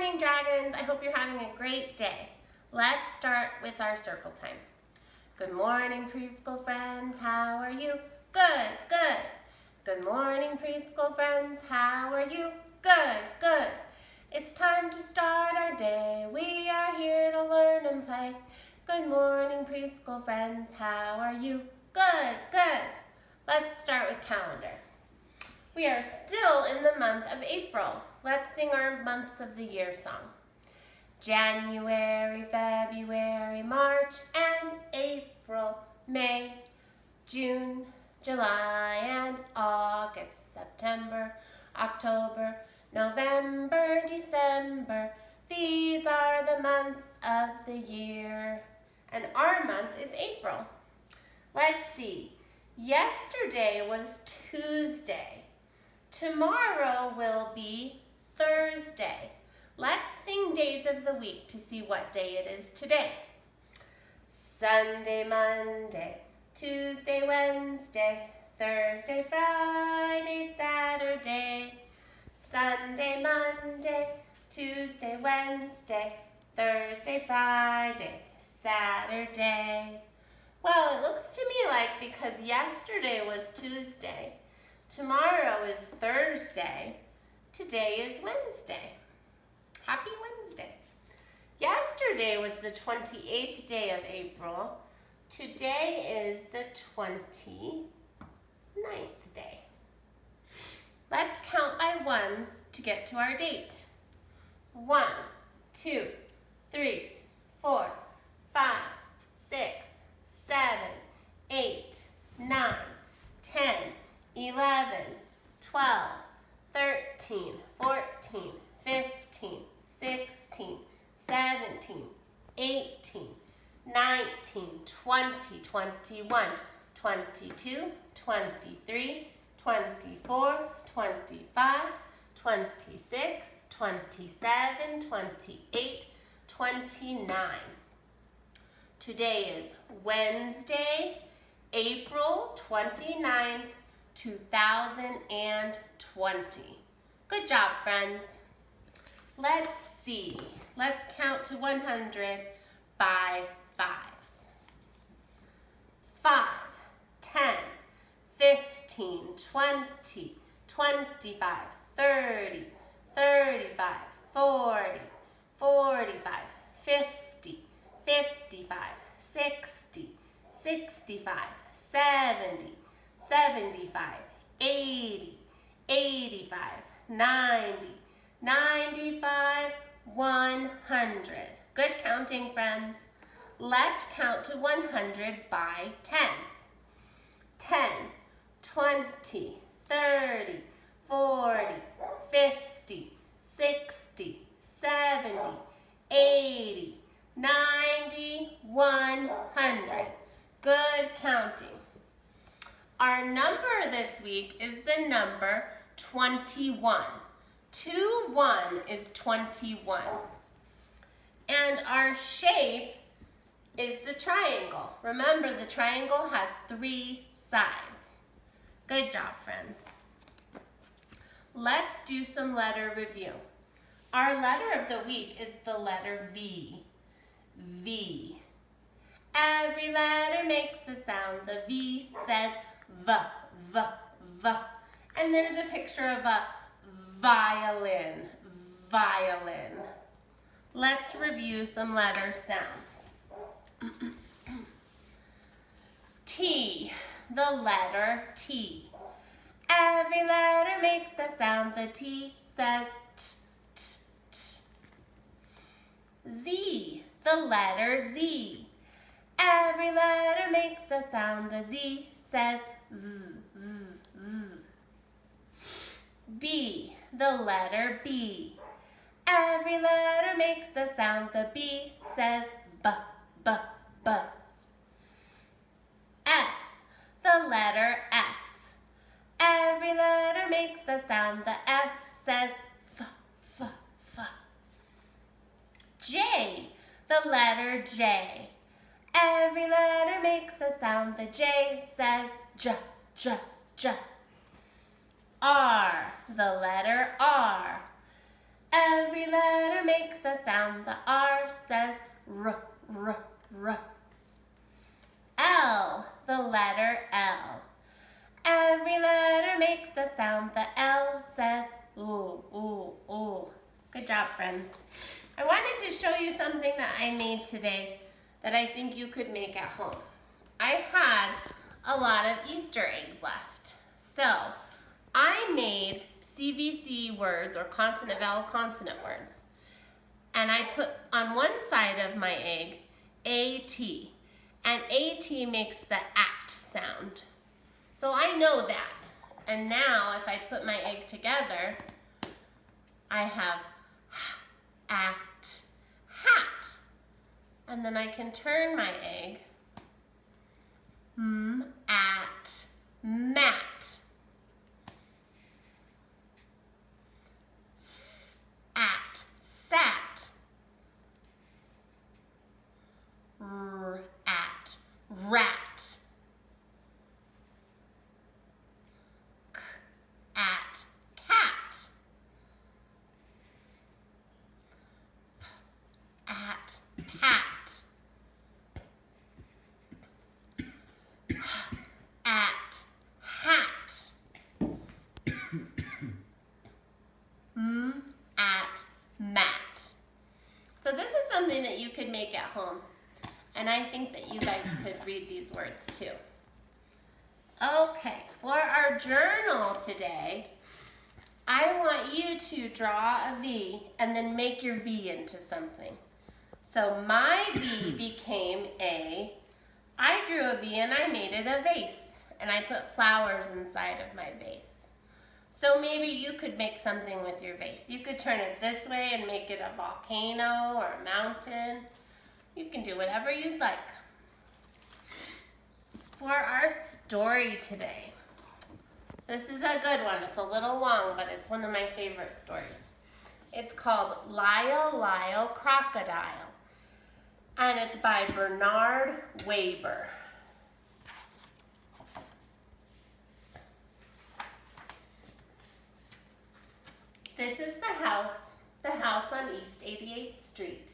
morning, Dragons. I hope you're having a great day. Let's start with our circle time. Good morning, preschool friends. How are you? Good, good. Good morning, preschool friends. How are you? Good, good. It's time to start our day. We are here to learn and play. Good morning, preschool friends. How are you? Good, good. Let's start with calendar. We are still in the month of April. Let's sing our months of the year song. January, February, March, and April, May, June, July, and August, September, October, November, December. These are the months of the year. And our month is April. Let's see. Yesterday was Tuesday. Tomorrow will be Thursday. Let's sing days of the week to see what day it is today. Sunday, Monday, Tuesday, Wednesday, Thursday, Friday, Saturday. Sunday, Monday, Tuesday, Wednesday, Thursday, Friday, Saturday. Well, it looks to me like because yesterday was Tuesday, tomorrow is Thursday, today is Wednesday. Happy Wednesday. Yesterday was the 28th day of April. Today is the 29th day. Let's count by ones to get to our date. 1, 2, 3, 4, 5, 6, 7, 8, 9, 10, 11, 12, 13, 14, 15, 16, 17, 18, 19, 20, 21, 22, 23, 24, 25, 26, 27, 28, 29. Today is Wednesday, April 29th, 2020. Good job, friends. Let's see. Let's count to 100 by fives. 5, 10, 15, 20, 25, 30, 35, 40, 45, 50, 55, 60, 65, 70, 75, 80, 85, 90, 95, 100. Good counting, friends. Let's count to 100 by tens. 10, 20, 30, 40, 50, 60, 70, 80, 90, 100. Good counting. Our number this week is the number 21. 2, 1 is 21. And our shape is the triangle. Remember, the triangle has 3 sides. Good job, friends. Let's do some letter review. Our letter of the week is the letter V. V. Every letter makes a sound. The V says V, V, V. And there's a picture of a violin, violin. Let's review some letter sounds. T, the letter T. Every letter makes a sound. The T says T, T, T. Z, the letter Z. Every letter makes a sound. The Z says Z, Z, Z. B, the letter B. Every letter makes a sound. The B says B, B, B. F, the letter F. Every letter makes a sound. The F says F, F, F. J, the letter J. Every letter makes a sound. The J says J, J, J. R, the letter R. Every letter makes a sound. The R says R, R, R. L, the letter L. Every letter makes a sound. The L says ooh, ooh, ooh. Good job, friends. I wanted to show you something that I made today that I think you could make at home. I had a lot of Easter eggs left. So I made CVC words, or consonant vowel consonant words. And I put on one side of my egg AT. And AT makes the at sound. So I know that. And now if I put my egg together, I have at, hat. And then I can turn my egg at, mat. At, sat. At, rat. At, cat. At, pat. At, hat. At, mat. So this is something that you could make at home. And I think that you guys could read these words too. Okay, for our journal today, I want you to draw a V and then make your V into something. So my V became I drew a V and I made it a vase. And I put flowers inside of my vase. So maybe you could make something with your vase. You could turn it this way and make it a volcano or a mountain. You can do whatever you'd like. For our story today, this is a good one. It's a little long, but it's one of my favorite stories. It's called Lyle, Lyle, Crocodile, and it's by Bernard Waber. This is the house on East 88th Street.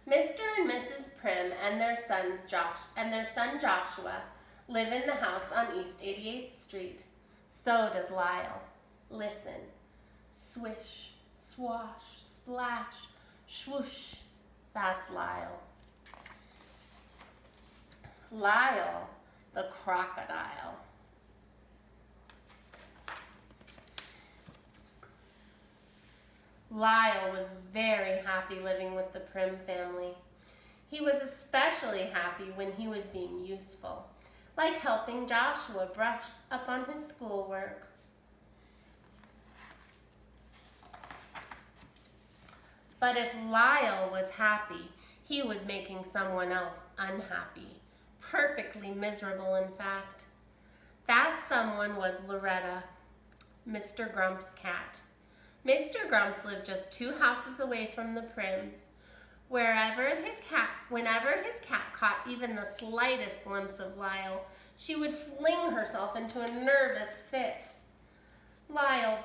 Mr. and Mrs. Prim and their son Joshua live in the house on East 88th Street. So does Lyle. Listen. Swish, swash, splash, swoosh. That's Lyle. Lyle, the crocodile. Lyle was very happy living with the Prim family. He was especially happy when he was being useful, like helping Joshua brush up on his schoolwork. But if Lyle was happy, he was making someone else unhappy, perfectly miserable in fact. That someone was Loretta, Mr. Grump's cat. Mr. Grumps lived just 2 houses away from the Prims. Whenever his cat caught even the slightest glimpse of Lyle, she would fling herself into a nervous fit. Lyle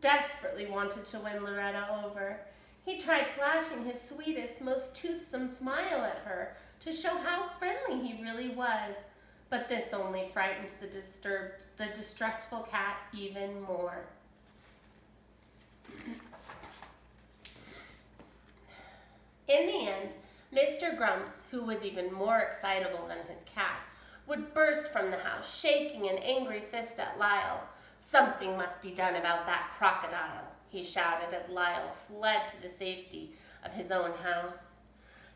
desperately wanted to win Loretta over. He tried flashing his sweetest, most toothsome smile at her to show how friendly he really was, but this only frightened the distressful cat even more. In the end, Mr. Grumps, who was even more excitable than his cat, would burst from the house, shaking an angry fist at Lyle. "Something must be done about that crocodile," he shouted as Lyle fled to the safety of his own house.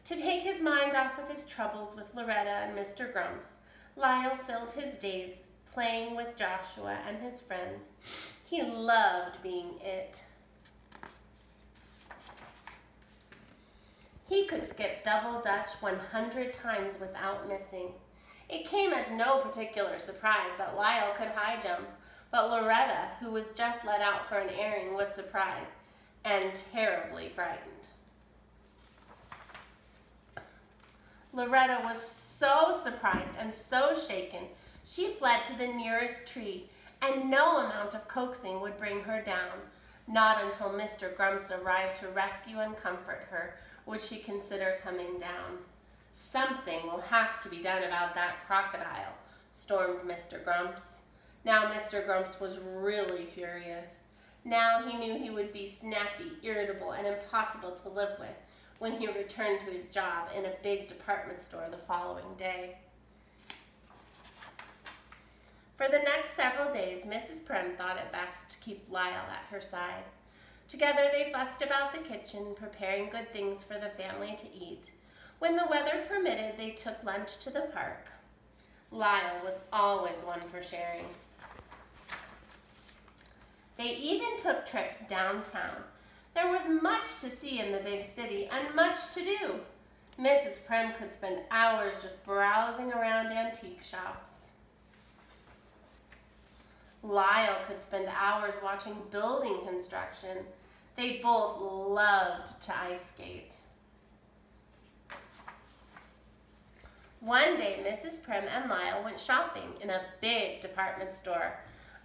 To take his mind off of his troubles with Loretta and Mr. Grumps, Lyle filled his days playing with Joshua and his friends. He loved being it. He could skip double dutch 100 times without missing. It came as no particular surprise that Lyle could high jump, but Loretta, who was just let out for an airing, was surprised and terribly frightened. Loretta was so surprised and so shaken, she fled to the nearest tree, and no amount of coaxing would bring her down. Not until Mr. Grumps arrived to rescue and comfort her would she consider coming down. "Something will have to be done about that crocodile," stormed Mr. Grumps. Now Mr. Grumps was really furious. Now he knew he would be snappy, irritable, and impossible to live with when he returned to his job in a big department store the following day. For the next several days, Mrs. Prim thought it best to keep Lyle at her side. Together they fussed about the kitchen, preparing good things for the family to eat. When the weather permitted, they took lunch to the park. Lyle was always one for sharing. They even took trips downtown. There was much to see in the big city and much to do. Mrs. Prim could spend hours just browsing around antique shops. Lyle could spend hours watching building construction. They both loved to ice skate. One day, Mrs. Prim and Lyle went shopping in a big department store.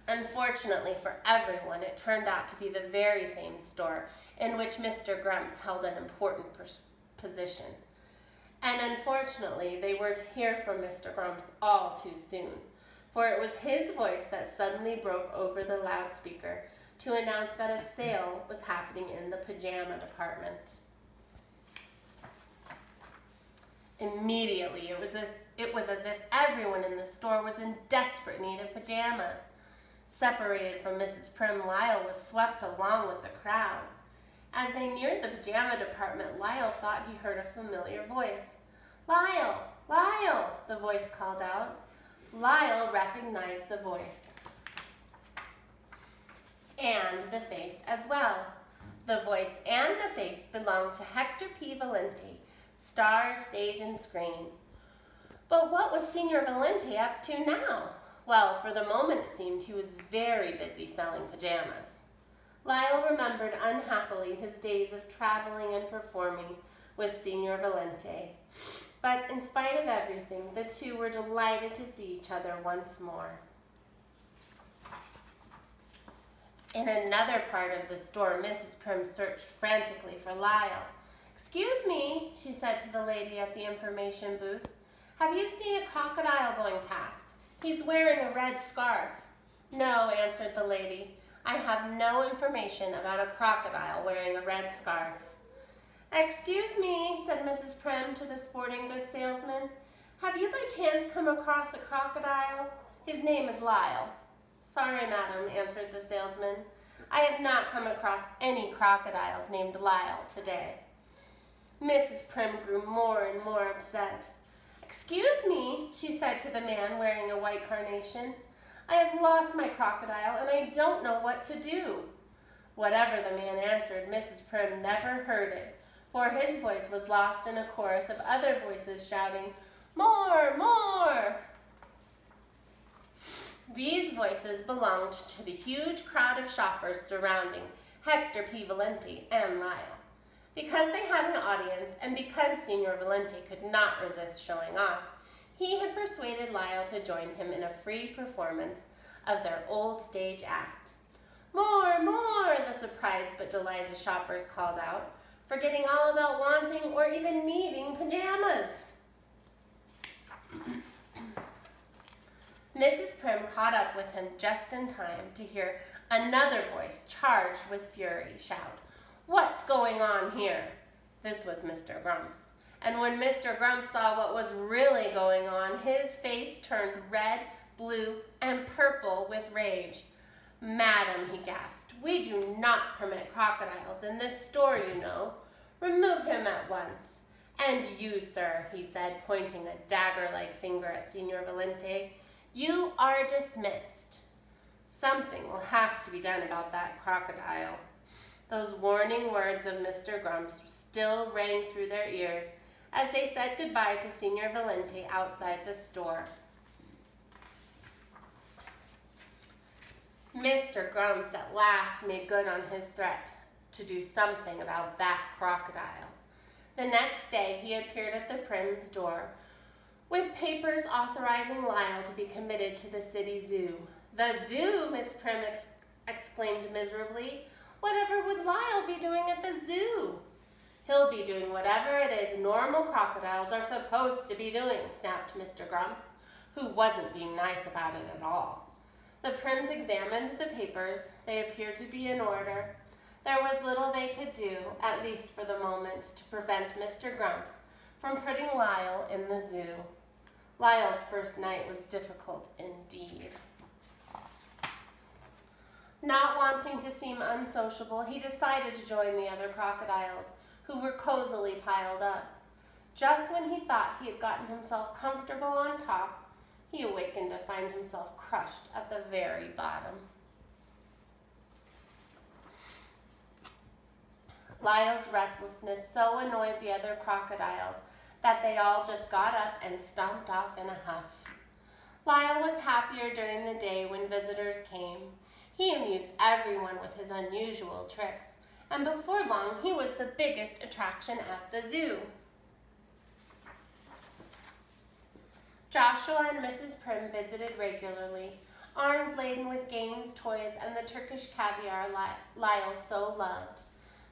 Unfortunately for everyone, it turned out to be the very same store in which Mr. Grumps held an important position. And unfortunately, they were to hear from Mr. Grumps all too soon, for it was his voice that suddenly broke over the loudspeaker to announce that a sale was happening in the pajama department. Immediately, it was as if everyone in the store was in desperate need of pajamas. Separated from Mrs. Prim, Lyle was swept along with the crowd. As they neared the pajama department, Lyle thought he heard a familiar voice. "Lyle! Lyle!" the voice called out. Lyle recognized the voice and the face as well. The voice and the face belonged to Hector P. Valente, star of stage and screen. But what was Senor Valente up to now? Well, for the moment it seemed he was very busy selling pajamas. Lyle remembered unhappily his days of traveling and performing with Senor Valente. But in spite of everything, the two were delighted to see each other once more. In another part of the store, Mrs. Prim searched frantically for Lyle. "Excuse me," she said to the lady at the information booth. "Have you seen a crocodile going past? He's wearing a red scarf." "No," answered the lady. "I have no information about a crocodile wearing a red scarf." "Excuse me," said Mrs. Prim to the sporting goods salesman. "Have you by chance come across a crocodile? His name is Lyle." "Sorry, madam," answered the salesman. "I have not come across any crocodiles named Lyle today." Mrs. Prim grew more and more upset. "Excuse me," she said to the man wearing a white carnation. "I have lost my crocodile and I don't know what to do." Whatever the man answered, Mrs. Prim never heard it, for his voice was lost in a chorus of other voices shouting, "More, more!" These voices belonged to the huge crowd of shoppers surrounding Hector P. Valente and Lyle. Because they had an audience, and because Senor Valente could not resist showing off, he had persuaded Lyle to join him in a free performance of their old stage act. "More, more!" the surprised but delighted shoppers called out, forgetting all about wanting or even needing pajamas. Mrs. Prim caught up with him just in time to hear another voice charged with fury shout, "What's going on here?" This was Mr. Grumps. And when Mr. Grumps saw what was really going on, his face turned red, blue, and purple with rage. "Madam," he gasped, "we do not permit crocodiles in this store, you know. Remove him at once. And you, sir," he said, pointing a dagger-like finger at Senor Valente, "you are dismissed. Something will have to be done about that crocodile." Those warning words of Mr. Grumps still rang through their ears as they said goodbye to Senor Valente outside the store. Mr. Grumps at last made good on his threat to do something about that crocodile. The next day he appeared at the Prim's door with papers authorizing Lyle to be committed to the city zoo. "The zoo!" Miss Prim exclaimed miserably. Whatever would Lyle be doing at the zoo? He'll be doing whatever it is normal crocodiles are supposed to be doing, snapped Mr. Grumps, who wasn't being nice about it at all. The Prims examined the papers. They appeared to be in order. There was little they could do, at least for the moment, to prevent Mr. Grumps from putting Lyle in the zoo. Lyle's first night was difficult indeed. Not wanting to seem unsociable, he decided to join the other crocodiles, who were cozily piled up. Just when he thought he had gotten himself comfortable on top, he awakened to find himself crushed at the very bottom. Lyle's restlessness so annoyed the other crocodiles that they all just got up and stomped off in a huff. Lyle was happier during the day when visitors came. He amused everyone with his unusual tricks, and before long he was the biggest attraction at the zoo. Joshua and Mrs. Prim visited regularly, arms laden with games, toys, and the Turkish caviar Lyle so loved.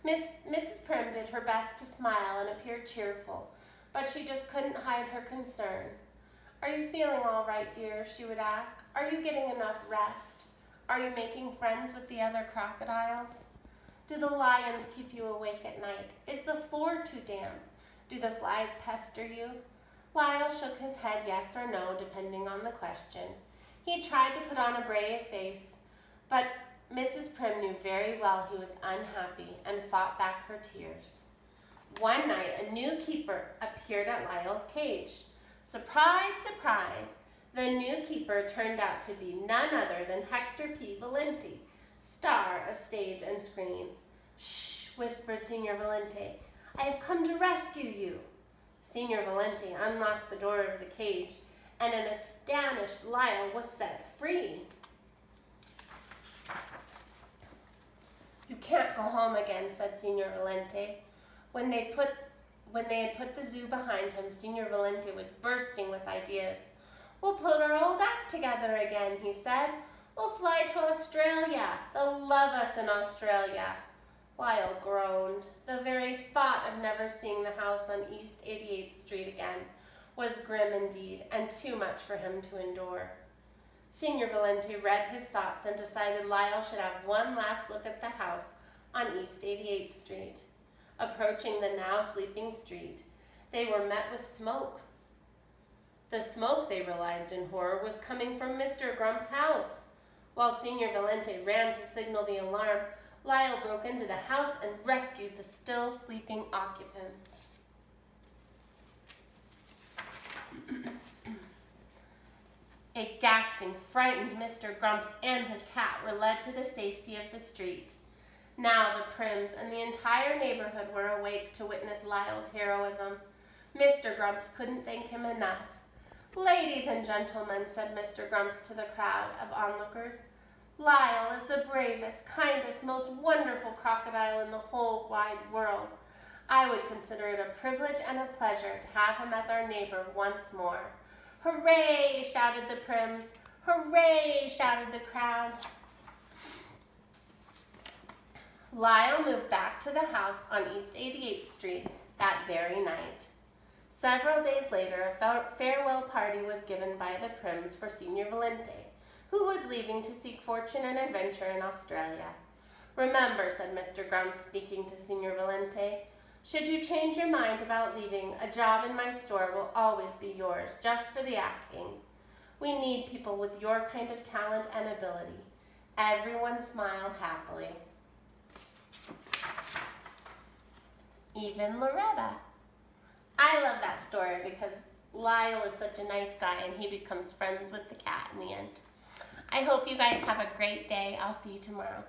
Mrs. Prim did her best to smile and appear cheerful, but she just couldn't hide her concern. "Are you feeling all right, dear?" she would ask. "Are you getting enough rest? Are you making friends with the other crocodiles? Do the lions keep you awake at night? Is the floor too damp? Do the flies pester you?" Lyle shook his head yes or no, depending on the question. He tried to put on a brave face, but Mrs. Prim knew very well he was unhappy and fought back her tears. One night, a new keeper appeared at Lyle's cage. Surprise, surprise! The new keeper turned out to be none other than Hector P. Valenti, star of stage and screen. "Shh," whispered Signor Valenti. "I have come to rescue you." Signor Valenti unlocked the door of the cage, and an astonished Lyle was set free. "You can't go home again," said Signor Valenti. When they had put the zoo behind him, Signor Valenti was bursting with ideas. "We'll put our old act together again," he said. "We'll fly to Australia. They'll love us in Australia." Lyle groaned. The very thought of never seeing the house on East 88th Street again was grim indeed, and too much for him to endure. Signor Valenti read his thoughts and decided Lyle should have one last look at the house on East 88th Street. Approaching the now sleeping street, they were met with smoke. The smoke, they realized in horror, was coming from Mr. Grump's house. While Signor Valenti ran to signal the alarm, Lyle broke into the house and rescued the still sleeping occupants. A gasping, frightened Mr. Grumps and his cat were led to the safety of the street. Now the Prims and the entire neighborhood were awake to witness Lyle's heroism. Mr. Grumps couldn't thank him enough. "Ladies and gentlemen," said Mr. Grumps to the crowd of onlookers, "Lyle is the bravest, kindest, most wonderful crocodile in the whole wide world. I would consider it a privilege and a pleasure to have him as our neighbor once more." "Hooray!" shouted the Prims. "Hooray!" shouted the crowd. Lyle moved back to the house on East 88th Street that very night. Several days later, a farewell party was given by the Prims for Signor Valenti, who was leaving to seek fortune and adventure in Australia. "Remember," said Mr. Grumps, speaking to Signor Valenti, "should you change your mind about leaving, a job in my store will always be yours, just for the asking. We need people with your kind of talent and ability." Everyone smiled happily. Even Loretta. I love that story because Lyle is such a nice guy and he becomes friends with the cat in the end. I hope you guys have a great day. I'll see you tomorrow.